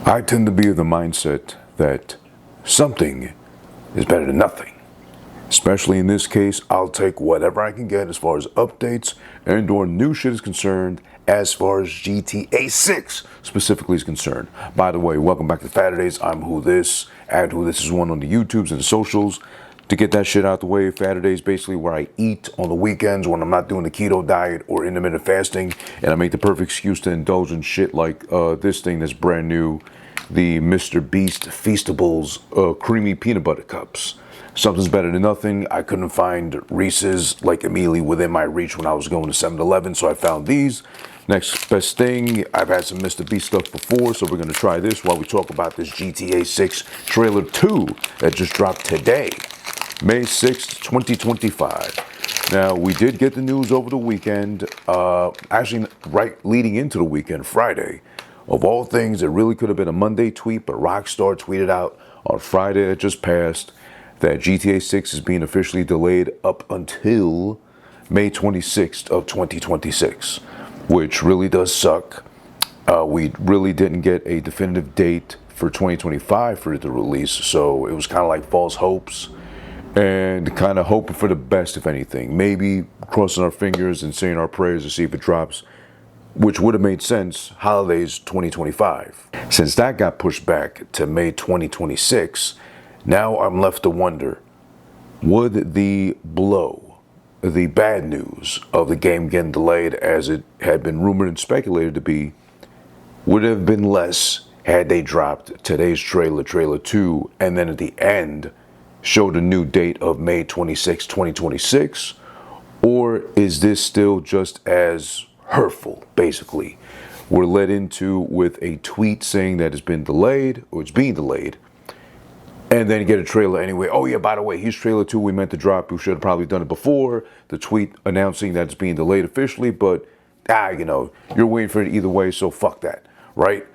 I tend to be of the mindset that something is better than nothing. Especially in this case, I'll take whatever I can get as far as updates and or new shit is concerned, as far as GTA 6 specifically is concerned. By the way, welcome back to FATurdays. I'm AhhFuGGiT, AhhFuGGiT is one on the YouTubes and the socials. To get that shit out the way, FATurdays basically where I eat on the weekends when I'm not doing the keto diet or intermittent fasting, and I make the perfect excuse to indulge in shit like this thing that's brand new, the mrbeast Feastables creamy peanut butter cups. Something's better than nothing. I couldn't find Reese's like immediately within my reach when I was going to 7-Eleven, so I found these. Next best thing, I've had some mrbeast stuff before, so we're going to try this while we talk about this GTA 6 trailer 2 that just dropped today, May 6th, 2025. Now, we did get the news over the weekend, actually right leading into the weekend, Friday. Of all things, it really could have been a Monday tweet, but Rockstar tweeted out on Friday that just passed that GTA 6 is being officially delayed up until May 26th of 2026, which really does suck. We really didn't get a definitive date for 2025 for it to release, so it was kind of like false hopes and kind of hoping for the best, if anything. Maybe crossing our fingers and saying our prayers to see if it drops, which would have made sense, holidays 2025. Since that got pushed back to May 2026, now I'm left to wonder, would the blow, the bad news of the game getting delayed as it had been rumored and speculated to be, would have been less had they dropped today's trailer 2, and then at the end showed a new date of May 26, 2026? Or is this still just as hurtful, basically? We're led into with a tweet saying that it's been delayed, or it's being delayed, and then get a trailer anyway. Oh yeah, by the way, here's trailer 2 we meant to drop. We should have probably done it before. The tweet announcing that it's being delayed officially, but you know, you're waiting for it either way, so fuck that, right?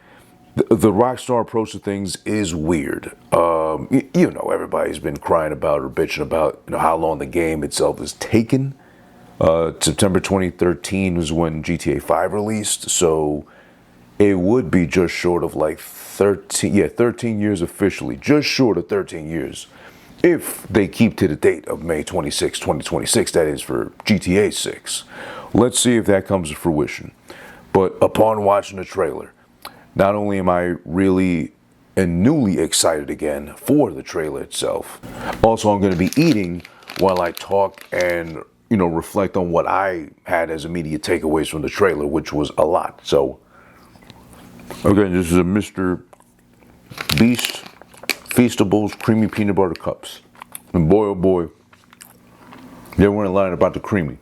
The Rockstar approach to things is weird. You know, everybody's been crying about or bitching about, you know, how long the game itself is taken. September 2013 was when GTA 5 released, so it would be just short of like 13 years officially, just short of 13 years, if they keep to the date of May 26, 2026, that is for GTA 6. Let's see if that comes to fruition. But upon watching the trailer, not only am I really and newly excited again for the trailer itself, also I'm going to be eating while I talk and, you know, reflect on what I had as immediate takeaways from the trailer, which was a lot. So, again, this is a mrbeast Feastables creamy peanut butter cups. And boy, oh boy, they weren't lying about the creamy.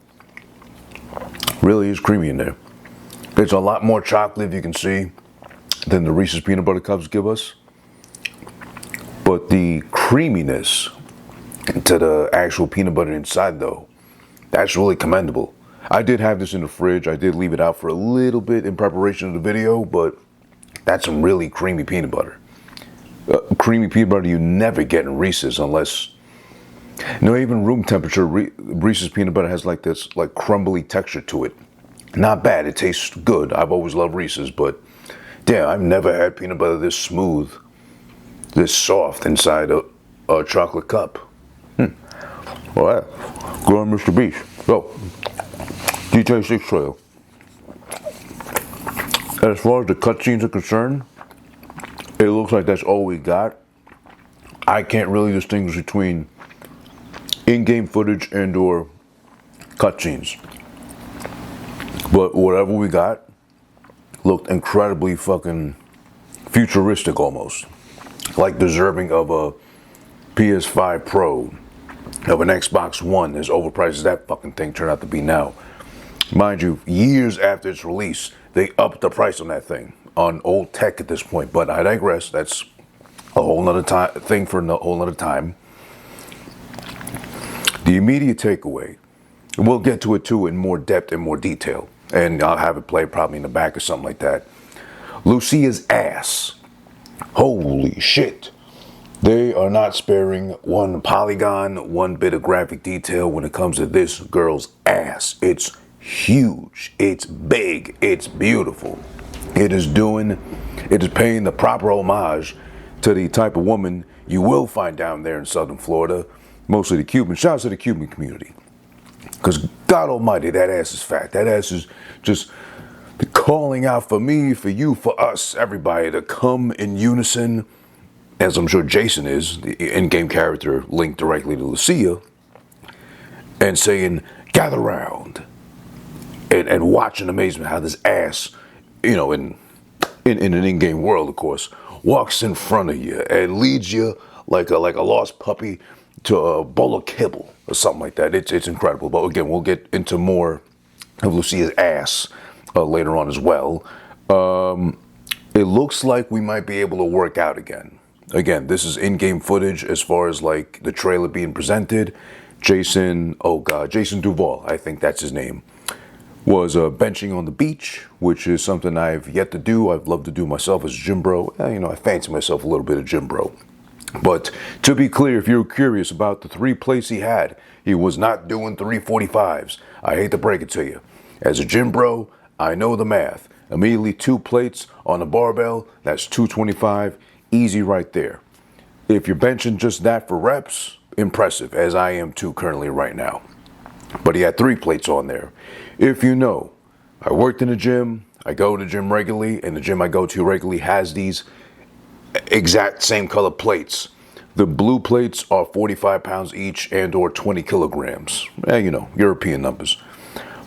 Really is creamy in there. It's a lot more chocolate, if you can see, than the Reese's peanut butter cups give us. But the creaminess to the actual peanut butter inside, though, that's really commendable. I did have this in the fridge. I did leave it out for a little bit in preparation of the video, but that's some really creamy peanut butter. Creamy peanut butter you never get in Reese's unless, no, even room temperature, Reese's peanut butter has like this like crumbly texture to it. Not bad, it tastes good. I've always loved Reese's, but damn, I've never had peanut butter this smooth, this soft inside a chocolate cup. All right, go on mrbeast. So, GTA 6 trailer. As far as the cutscenes are concerned, it looks like that's all we got. I can't really distinguish between in-game footage and or cutscenes. But whatever we got looked incredibly fucking futuristic almost. Like deserving of a PS5 Pro, of an Xbox One, as overpriced as that fucking thing turned out to be now. Mind you, years after its release, they upped the price on that thing, on old tech at this point, but I digress. That's a whole nother thing for a whole nother time. The immediate takeaway, we'll get to it too in more depth and more detail, and I'll have it played probably in the back or something like that. Lucia's ass. Holy shit. They are not sparing one polygon, one bit of graphic detail when it comes to this girl's ass. It's huge, it's big, it's beautiful. It is doing It is paying the proper homage to the type of woman you will find down there in Southern Florida, mostly the Cuban. Shout out to the Cuban community. Because God almighty, that ass is fat. That ass is just calling out for me, for you, for us, everybody to come in unison, as I'm sure Jason is, the in-game character linked directly to Lucia, and saying, gather round, and watch in amazement how this ass, you know, in an in-game world, of course, walks in front of you and leads you like a lost puppy to a bowl of kibble or something like that. It's incredible. But again, we'll get into more of Lucia's ass later on as well. It looks like we might be able to work out again. Again, this is in-game footage as far as like the trailer being presented. Jason Duval, I think that's his name, was benching on the beach, which is something I've yet to do. I'd love to do myself as a gym bro. You know, I fancy myself a little bit of gym bro. But to be clear, if you're curious about the 3 plates he had, he was not doing 345s. I hate to break it to you. As a gym bro, I know the math. Immediately 2 plates on the barbell, that's 225, easy right there. If you're benching just that for reps, impressive, as I am too currently right now. But he had 3 plates on there. If you know, I worked in the gym, I go to the gym regularly, and the gym I go to regularly has these exact same color plates. The blue plates are 45 pounds each and or 20 kilograms. You know, European numbers.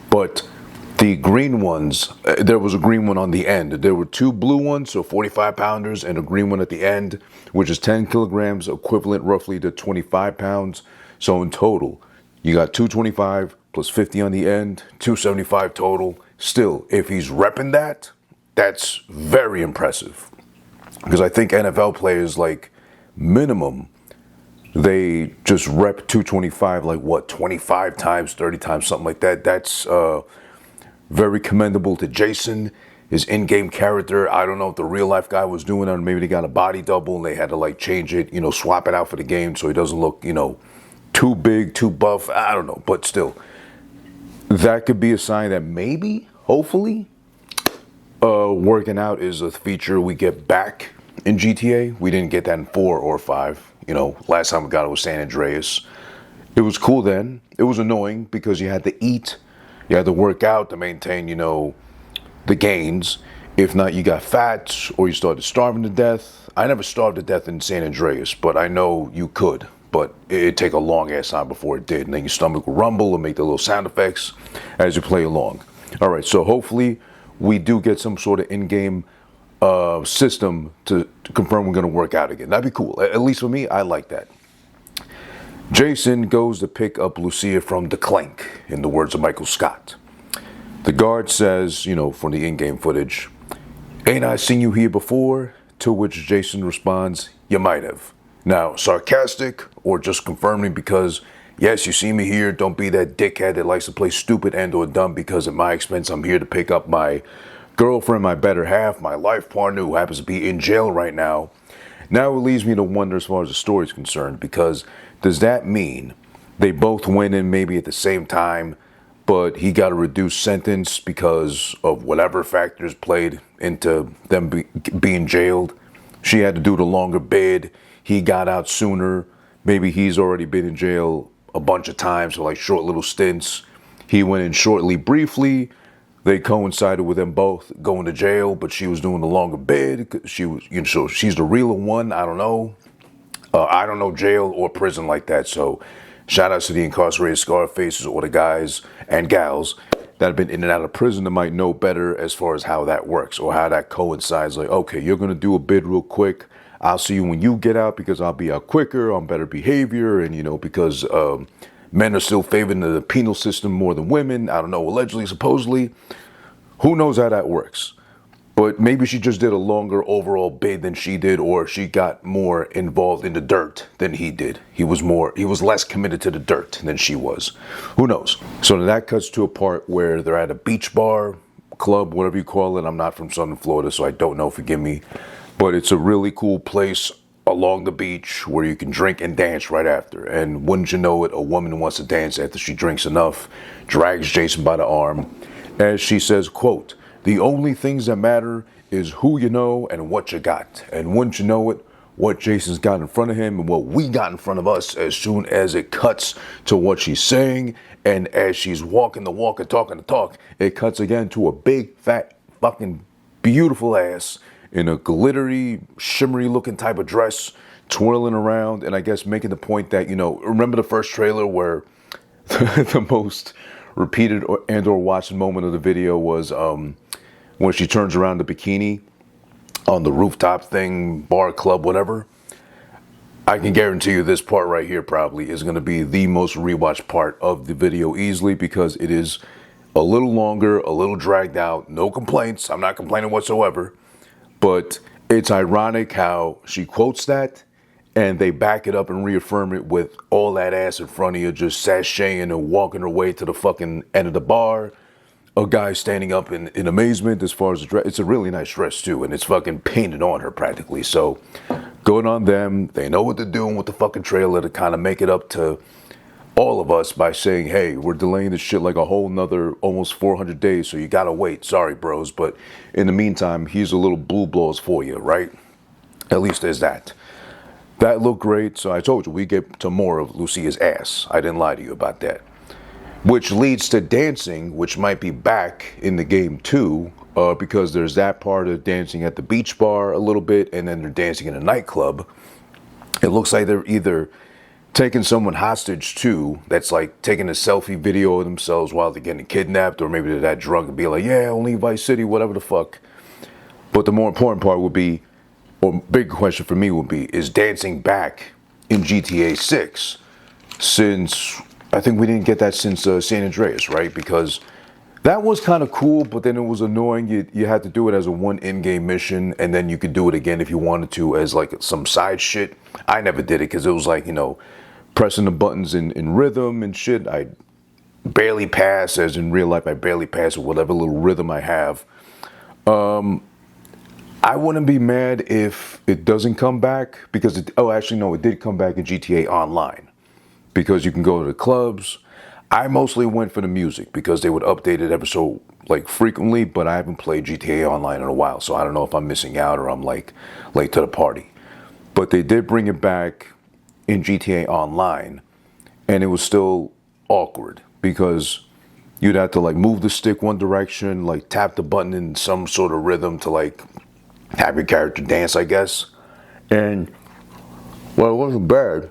But the green ones, there was a green one on the end. There were 2 blue ones, so 45 pounders, and a green one at the end, which is 10 kilograms, equivalent roughly to 25 pounds. So in total, you got 225 plus 50 on the end, 275 total. Still, if he's repping that, that's very impressive. Because I think NFL players, like, minimum, they just rep 225, like, what, 25 times, 30 times, something like that. That's very commendable to Jason, his in-game character. I don't know if the real-life guy was doing it, or maybe they got a body double and they had to, like, change it, you know, swap it out for the game so he doesn't look, you know, too big, too buff. I don't know, but still, that could be a sign that maybe, hopefully, working out is a feature we get back in GTA. We didn't get that in 4 or 5. You know, last time we got it was San Andreas. It was cool then. It was annoying because you had to eat, you had to work out to maintain, you know, the gains. If not, you got fat or you started starving to death. I never starved to death in San Andreas, but I know you could. But it'd take a long ass time before it did. And then your stomach will rumble and make the little sound effects as you play along. All right, so hopefully we do get some sort of in-game system to confirm we're going to work out again. That'd be cool. At least for me, I like that. Jason goes to pick up Lucia from the clink, in the words of Michael Scott. The guard says, you know, from the in-game footage, "Ain't I seen you here before?" To which Jason responds, "You might have." Now, sarcastic or just confirming because, yes, you see me here, don't be that dickhead that likes to play stupid and or dumb because at my expense I'm here to pick up my girlfriend, my better half, my life partner who happens to be in jail right now. Now it leaves me to wonder as far as the story is concerned, because does that mean they both went in maybe at the same time, but he got a reduced sentence because of whatever factors played into them being jailed? She had to do the longer bid. He got out sooner. Maybe he's already been in jail a bunch of times for like short little stints. He went in shortly, briefly. They coincided with them both going to jail, but she was doing the longer bid. She was, you know, so she's the realer one. I don't know. I don't know jail or prison like that. So shout outs to the incarcerated Scarfaces or the guys and gals that have been in and out of prison that might know better as far as how that works or how that coincides. Like, okay, you're going to do a bid real quick. I'll see you when you get out because I'll be out quicker, on better behavior, and, you know, because men are still favoring the penal system more than women. I don't know, allegedly, supposedly. Who knows how that works? But maybe she just did a longer overall bid than she did, or she got more involved in the dirt than he did. He was less committed to the dirt than she was. Who knows? So that cuts to a part where they're at a beach bar, club, whatever you call it. I'm not from Southern Florida, so I don't know, forgive me. But it's a really cool place along the beach where you can drink and dance right after. And wouldn't you know it, a woman wants to dance after she drinks enough, drags Jason by the arm, as she says, quote, "The only things that matter is who you know and what you got. And wouldn't you know it, what Jason's got in front of him and what we got in front of us as soon as it cuts to what she's saying. And as she's walking the walk and talking the talk, it cuts again to a big, fat, fucking beautiful ass in a glittery, shimmery looking type of dress, twirling around. And I guess making the point that, you know, remember the first trailer where the most repeated or watched moment of the video was when she turns around the bikini on the rooftop thing, bar, club, whatever. I can guarantee you this part right here probably is going to be the most rewatched part of the video easily, because it is a little longer, a little dragged out. No complaints. I'm not complaining whatsoever. But it's ironic how she quotes that and they back it up and reaffirm it with all that ass in front of you, just sashaying and walking her way to the fucking end of the bar. A guy standing up in amazement as far as the dress. It's a really nice dress too, and it's fucking painted on her practically. So good on them. They know what they're doing with the fucking trailer to kind of make it up to all of us by saying, hey, we're delaying this shit like a whole nother almost 400 days, so you gotta wait. Sorry, bros, but in the meantime, here's a little blue blows for you, right? At least there's that. That looked great, so I told you, we get to more of Lucia's ass. I didn't lie to you about that. Which leads to dancing, which might be back in the game too, because there's that part of dancing at the beach bar a little bit, and then they're dancing in a nightclub. It looks like they're either taking someone hostage too, that's like taking a selfie video of themselves while they're getting kidnapped, or maybe they're that drunk and be like, yeah, only Vice City, whatever the fuck. But the more important part would be, or big question for me would be, is dancing back in GTA 6, since I think we didn't get that since San Andreas, right? Because that was kind of cool, but then it was annoying. You had to do it as a one in-game mission, and then you could do it again if you wanted to as like some side shit. I never did it because it was like, you know, pressing the buttons in rhythm and shit. I barely pass, as in real life, I barely pass with whatever little rhythm I have. I wouldn't be mad if it doesn't come back, because it did come back in GTA Online. Because you can go to the clubs. I mostly went for the music because they would update it ever so like frequently, but I haven't played GTA Online in a while, so I don't know if I'm missing out or I'm like late to the party. But they did bring it back in GTA Online, and it was still awkward because you'd have to like move the stick one direction, like tap the button in some sort of rhythm to like have your character dance, I guess. And well, it wasn't bad.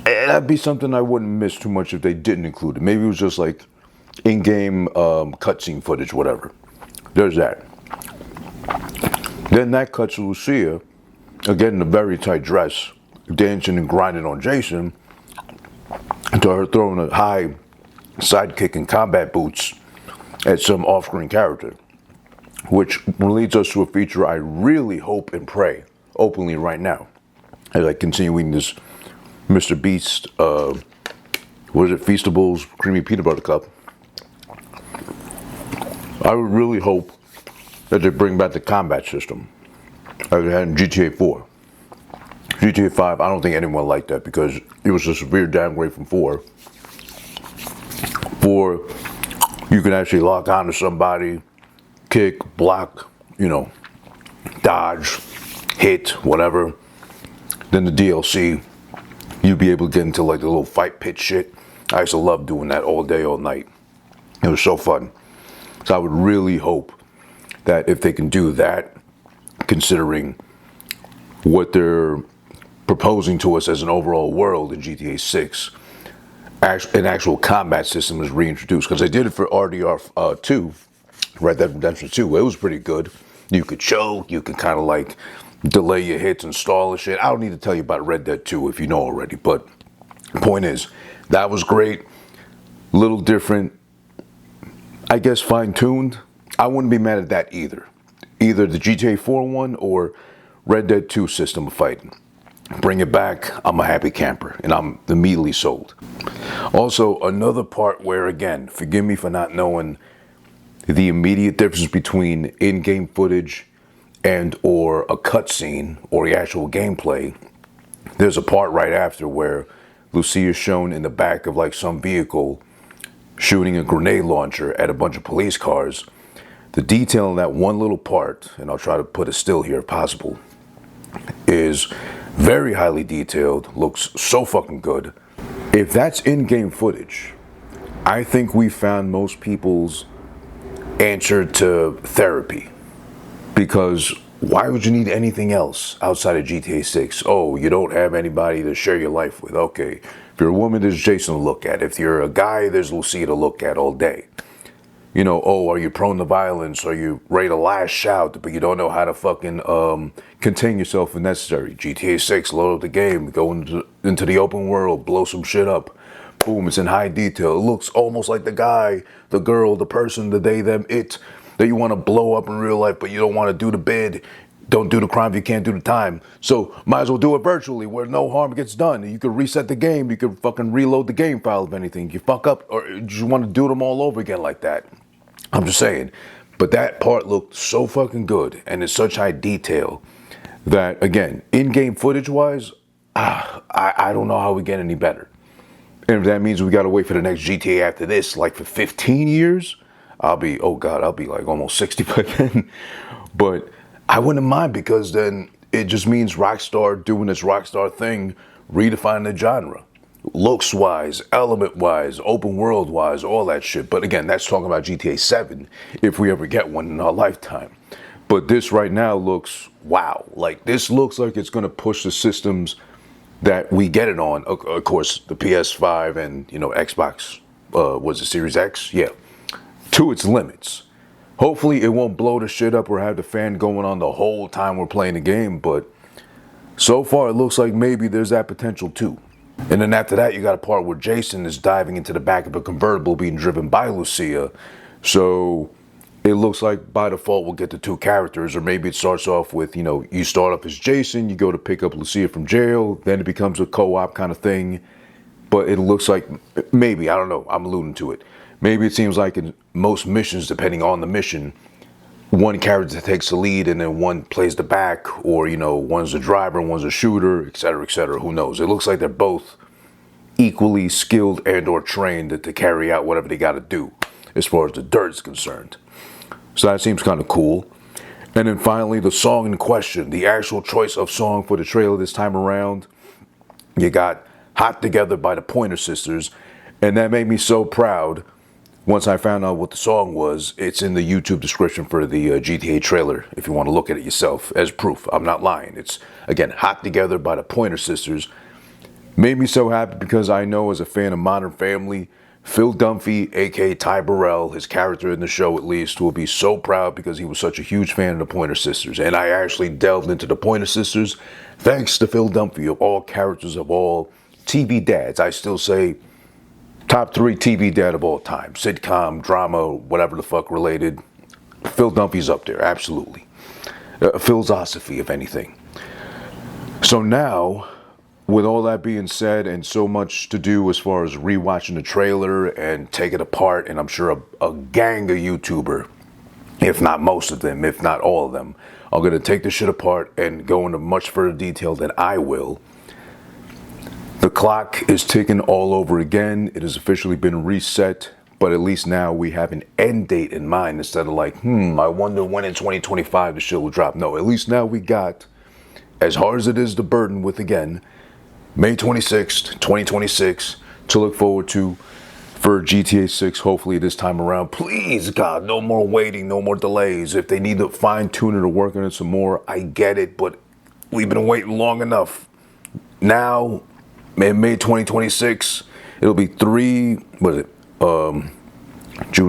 That'd be something I wouldn't miss too much if they didn't include it. Maybe it was just like in-game cutscene footage, whatever. There's that. Then that cuts to Lucia, again in a very tight dress, dancing and grinding on Jason, to her throwing a high sidekick and combat boots at some off-screen character. Which leads us to a feature I really hope and pray openly right now, as I continue eating this mrbeast, Feastable's Creamy Peanut Butter Cup. I would really hope that they bring back the combat system as they had in GTA 4. GTA 5, I don't think anyone liked that because it was a severe downgrade from 4. 4, you can actually lock onto somebody, kick, block, you know, dodge, hit, whatever. Then the DLC, you'd be able to get into like the little fight pit shit. I used to love doing that all day, all night. It was so fun. So I would really hope that if they can do that, considering what they're proposing to us as an overall world in GTA 6, an actual combat system is reintroduced. Because they did it for RDR 2, Red Dead Redemption 2. It was pretty good. You could choke, you could kind of like delay your hits and stall and shit. I don't need to tell you about Red Dead 2 if you know already, but the point is, that was great. Little different, I guess fine-tuned. I wouldn't be mad at that either. Either the GTA 4 one or Red Dead 2 system of fighting. Bring it back, I'm a happy camper, and I'm immediately sold. Also, another part where, again, forgive me for not knowing the immediate difference between in-game footage and or a cutscene or the actual gameplay. There's a part right after where Lucia is shown in the back of like some vehicle shooting a grenade launcher at a bunch of police cars. The detail in that one little part, and I'll try to put it still here if possible, is very highly detailed, looks so fucking good. If that's in-game footage, I think we found most people's answer to therapy. Because why would you need anything else outside of GTA 6? Oh, you don't have anybody to share your life with. Okay. If you're a woman, there's Jason to look at. If you're a guy, there's Lucia to look at all day. You know, oh, are you prone to violence? Are you ready to lash out, but you don't know how to fucking contain yourself if necessary? GTA 6, load up the game, go into the open world, blow some shit up. Boom, it's in high detail. It looks almost like the guy, the girl, the person, the they, them, it, that you want to blow up in real life, but you don't want to do the bid. Don't do the crime if you can't do the time. So might as well do it virtually where no harm gets done. You could reset the game. You could fucking reload the game file if anything. You fuck up or you want to do them all over again like that. I'm just saying. But that part looked so fucking good and in such high detail that, again, in-game footage-wise, I don't know how we get any better. And if that means we got to wait for the next GTA after this, like for 15 years, I'll be like almost 60 by then. But I wouldn't mind because then it just means Rockstar doing this Rockstar thing, redefining the genre. Looks-wise, element-wise, open world-wise, all that shit. But again, that's talking about GTA 7, if we ever get one in our lifetime. But this right now looks, wow. Like, this looks like it's going to push the systems that we get it on. Of course, the PS5 and, you know, Xbox, was it Series X? Yeah. To its limits. Hopefully it won't blow the shit up or have the fan going on the whole time we're playing the game, but so far it looks like maybe there's that potential too. And then after that, you got a part where Jason is diving into the back of a convertible being driven by Lucia. So it looks like by default we'll get the two characters, or maybe it starts off with, you know, you start off as Jason, you go to pick up Lucia from jail, then it becomes a co-op kind of thing. But it looks like, maybe, I don't know, I'm alluding to it. Maybe it seems like in most missions, depending on the mission, one character takes the lead and then one plays the back, or, you know, one's a driver, one's a shooter, etc., who knows. It looks like they're both equally skilled and or trained to carry out whatever they got to do as far as the dirt is concerned. So that seems kind of cool. And then finally, the song in question, the actual choice of song for the trailer this time around, you got Hot Together by the Pointer Sisters, and that made me so proud. Once I found out what the song was, it's in the YouTube description for the GTA trailer, if you want to look at it yourself as proof. I'm not lying. It's, again, Hot Together by the Pointer Sisters. Made me so happy because I know, as a fan of Modern Family, Phil Dunphy, aka Ty Burrell, his character in the show at least, will be so proud because he was such a huge fan of the Pointer Sisters. And I actually delved into the Pointer Sisters thanks to Phil Dunphy. Of all characters, of all TV dads, I still say top 3 TV dad of all time. Sitcom, drama, whatever the fuck related. Phil Dunphy's up there, absolutely. Philosophy, if anything. So now, with all that being said and so much to do as far as rewatching the trailer and take it apart, and I'm sure a gang of YouTuber, if not most of them, if not all of them, are going to take this shit apart and go into much further detail than I will. The clock is ticking all over again. It has officially been reset, but at least now we have an end date in mind instead of like, I wonder when in 2025 the shit will drop. No, at least now we got, as hard as it is to burden with again, May 26th, 2026 to look forward to for GTA 6, hopefully this time around. Please, God, no more waiting, no more delays. If they need to fine-tune it or work on it some more, I get it, but we've been waiting long enough. Now, in May 2026, it'll be June,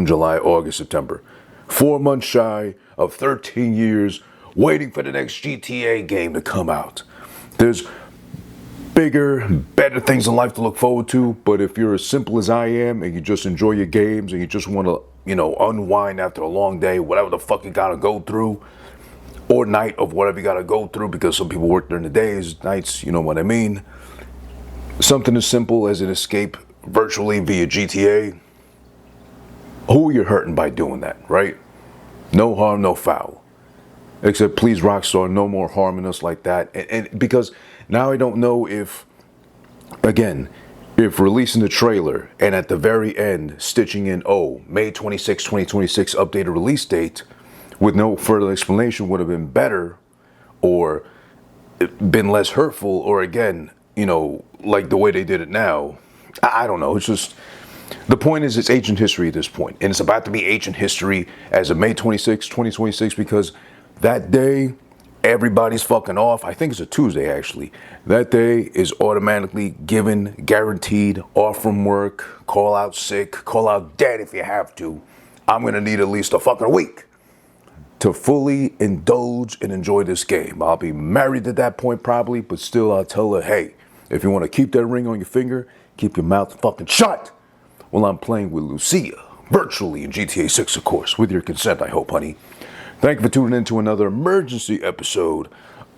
July, August, September. 4 months shy of 13 years waiting for the next GTA game to come out. There's bigger, better things in life to look forward to, but if you're as simple as I am and you just enjoy your games and you just want to, you know, unwind after a long day, whatever the fuck you gotta go through, or night of whatever you gotta go through, because some people work during the days, nights, you know what I mean. Something as simple as an escape virtually via GTA. Who are you hurting by doing that, right? No harm, no foul. Except please, Rockstar, no more harming us like that. And because now I don't know if, again, if releasing the trailer and at the very end stitching in, May 26, 2026 updated release date, with no further explanation would have been better, or been less hurtful, or again, you know, like the way they did it now. I don't know. It's just, the point is, it's ancient history at this point, and it's about to be ancient history as of May 26, 2026, because that day, everybody's fucking off. I think it's a Tuesday, actually. That day is automatically given, guaranteed, off from work, call out sick, call out dead if you have to. I'm going to need at least a fucking week to fully indulge and enjoy this game. I'll be married at that point probably, but still I'll tell her, hey, if you want to keep that ring on your finger, keep your mouth fucking shut while I'm playing with Lucia, virtually in GTA 6, of course, with your consent, I hope, honey. Thank you for tuning in to another emergency episode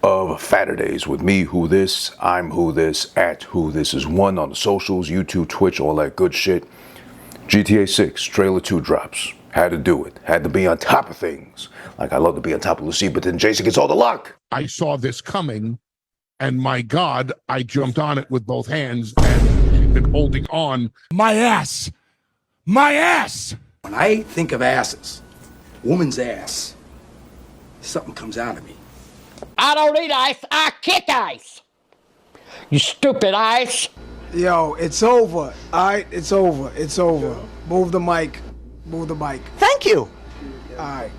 of Faturdays with me, Who This, I'm Who This, at Who This Is One on the socials, YouTube, Twitch, all that good shit. GTA 6, trailer 2 drops. Had to do it. Had to be on top of things. Like I love to be on top of Lucy, but then Jason gets all the luck. I saw this coming, and my God, I jumped on it with both hands and been holding on. My ass! My ass! When I think of asses, woman's ass, something comes out of me. I don't eat ice, I kick ice. You stupid ice. Yo, it's over. All right, it's over. It's over. Move the mic. Move the mic. Thank you. All right.